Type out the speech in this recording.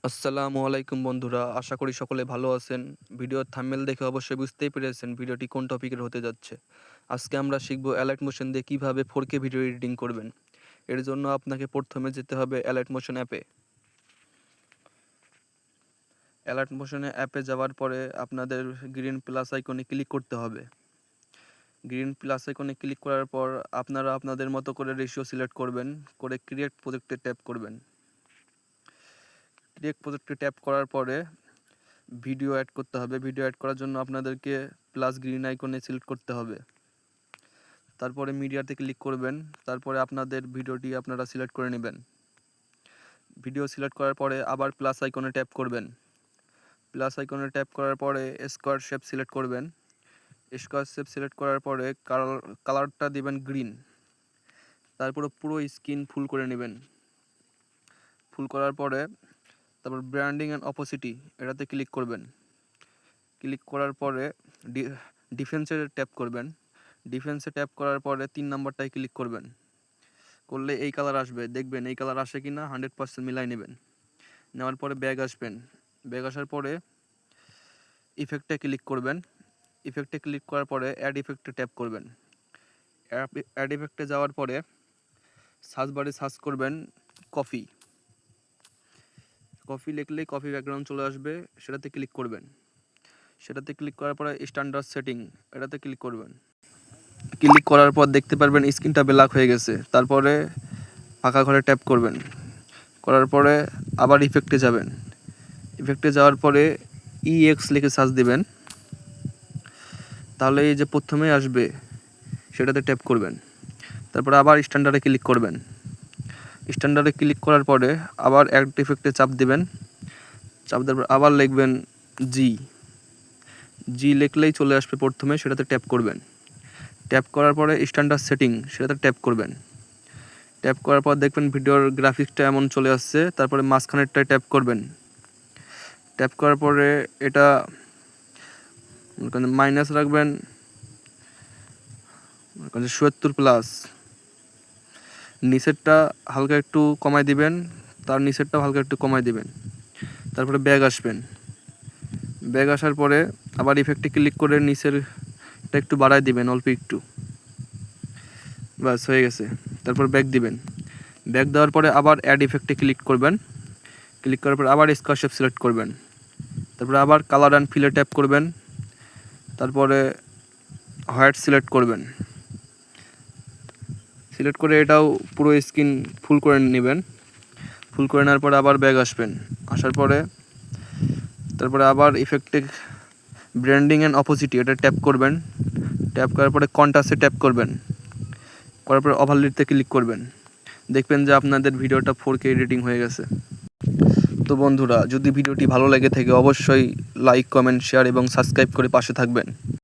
আসসালামু আলাইকুম বন্ধুরা, আশা করি সকলে ভালো আছেন। ভিডিওর থাম্বনেল দেখে অবশ্যই বুঝতেই পেরেছেন ভিডিওটি কোন টপিকের হতে যাচ্ছে। আজকে আমরা শিখব অ্যালাইট মোশন দিয়ে কিভাবে 4K ভিডিও এডিটিং করবেন। এর জন্য আপনাকে প্রথমে যেতে হবে অ্যালাইট মোশন অ্যাপে। অ্যালাইট মোশনে অ্যাপে যাওয়ার পরে আপনাদের গ্রিন প্লাস আইকনে ক্লিক করতে হবে। গ্রিন প্লাস আইকনে ক্লিক করার পর আপনারা আপনাদের মতো করে রেশিও সিলেক্ট করবেন, করে ক্রিয়েট প্রজেক্টে ট্যাপ করবেন। ক্রিয়েট প্রজেক্টে ট্যাপ করার পরে ভিডিও অ্যাড করতে হবে। ভিডিও অ্যাড করার জন্য আপনাদেরকে প্লাস গ্রিন আইকনে সিলেক্ট করতে হবে। তারপরে মিডিয়াতে ক্লিক করবেন। তারপরে আপনাদের ভিডিওটি আপনারা সিলেক্ট করে নেবেন। ভিডিও সিলেক্ট করার পরে আবার প্লাস আইকনে ট্যাপ করবেন। প্লাস আইকনে ট্যাপ করার পরে স্কোয়ার শেপ সিলেক্ট করবেন। স্কোয়ার শেপ সিলেক্ট করার পরে কালারটা দিবেন গ্রিন। তারপরে পুরো স্ক্রিন ফুল করে নেবেন। ফুল করার পরে তারপর ব্র্যান্ডিং অ্যান্ড অপোসিটি এটাতে ক্লিক করবেন। ক্লিক করার পরে ডিফেন্সে ট্যাপ করবেন। ডিফেন্সে ট্যাপ করার পরে 3 নাম্বারটায় ক্লিক করবেন। করলে এই কালার আসবে, দেখবেন এই কালার আসে কিনা 100% মিলাই নেবেন। নেওয়ার পরে ব্যাগ আসবেন। ব্যাগ আসার পরে ইফেক্টে ক্লিক করবেন। ইফেক্টে ক্লিক করার পরে অ্যাড ইফেক্টে ট্যাপ করবেন। অ্যাড ইফেক্টে যাওয়ার পরে সার্চ বারে সার্চ করবেন কফি। কফি লিখলেই কফি ব্যাকগ্রাউন্ড চলে আসবে, সেটাতে ক্লিক করবেন। সেটাতে ক্লিক করার পরে স্ট্যান্ডার্ড সেটিং এটাতে ক্লিক করবেন। ক্লিক করার পর দেখতে পারবেন স্ক্রিনটা ব্ল্যাক হয়ে গেছে। তারপরে ফাঁকা ঘরে ট্যাপ করবেন। করার পরে আবার ইফেক্টে যাবেন। ইফেক্টে যাওয়ার পরে EX লিখে সার্চ দিবেন। তাহলে এই যে প্রথমেই আসবে সেটাতে ট্যাপ করবেন। তারপরে আবার স্ট্যান্ডার্ডে ক্লিক করবেন। স্ট্যান্ডার্ডে ক্লিক করার পরে আবার অ্যাড ইফেক্টে চাপ দিবেন। চাপ দেওয়ার পর আবার লিখবেন জি লিখলেই চলে আসবে প্রথমে, সেটাতে ট্যাপ করবেন। ট্যাপ করার পরে স্ট্যান্ডার্ড সেটিং সেটাতে ট্যাপ করবেন। ট্যাপ করার পর দেখবেন ভিডিওর গ্রাফিক্সটা এমন চলে আসছে। তারপরে মাঝখানেরটায় ট্যাপ করবেন। ট্যাপ করার পরে এটা মাইনাস রাখবেন 70+। নিচেরটা হালকা একটু কমায় দিবেন, তার নিচেরটাও হালকা একটু কমায় দিবেন। তারপরে ব্যাগ আসবেন। ব্যাগ আসার পরে আবার ইফেক্টে ক্লিক করে নিচেরটা একটু বাড়ায় দিবেন অল্প একটু, বাস হয়ে গেছে। তারপর ব্যাগ দিবেন। ব্যাগ দেওয়ার পরে আবার অ্যাড ইফেক্টে ক্লিক করবেন। ক্লিক করার পর আবার স্কোয়ার শেপ সিলেক্ট করবেন। তারপরে আবার কালার অ্যান্ড ফিলে ট্যাপ করবেন। তারপরে হোয়াইট সিলেক্ট করবেন। সিলেক্ট করে এটাও পুরো স্ক্রিন ফুল করে নেবেন। ফুল করে নেওয়ার পরে আবার ব্যাগ আসবেন। আসার পরে তারপরে আবার ইফেক্টে ব্র্যান্ডিং অ্যান্ড অপোসিটি এটা ট্যাপ করবেন। ট্যাপ করার পরে কন্ট্রাস্টে ট্যাপ করবেন। করার পরে ওভারলেতে ক্লিক করবেন। দেখবেন যে আপনাদের ভিডিওটা 4K এডিটিং হয়ে গেছে। তো বন্ধুরা, যদি ভিডিওটি ভালো লেগে থাকে অবশ্যই লাইক, কমেন্ট, শেয়ার এবং সাবস্ক্রাইব করে পাশে থাকবেন।